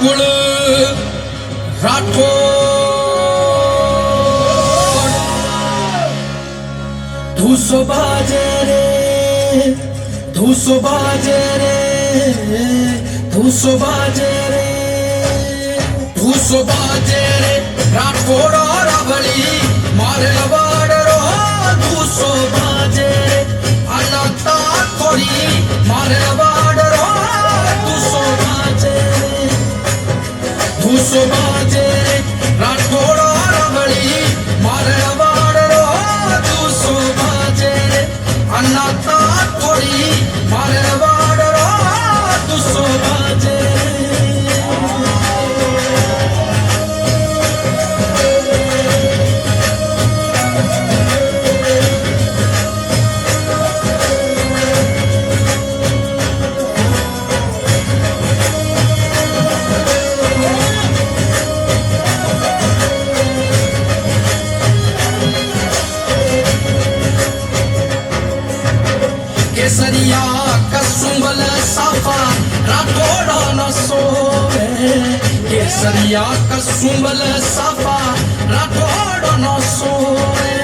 कुल राठौड़ धूसो बाजे रे धूसो बाजे रे धूसो बाजे रे धूसो बाजे रे राठौड़ रावली मारे लवाड़ रो धूसो बाजे रे अनाता थोड़ी मारे लवाड़ रो धूसो बाजे रे धूसो बाजे रे राठौड़ रावली मारे लवाड़ रो धूसो बाजे रे अनाता थोड़ी मारे लवाड़ रो धूसो बाजे केसरिया कसुंबल साफा राठौड़ न सोवे केसरिया कसुंबल साफा राठौड़ न सोवे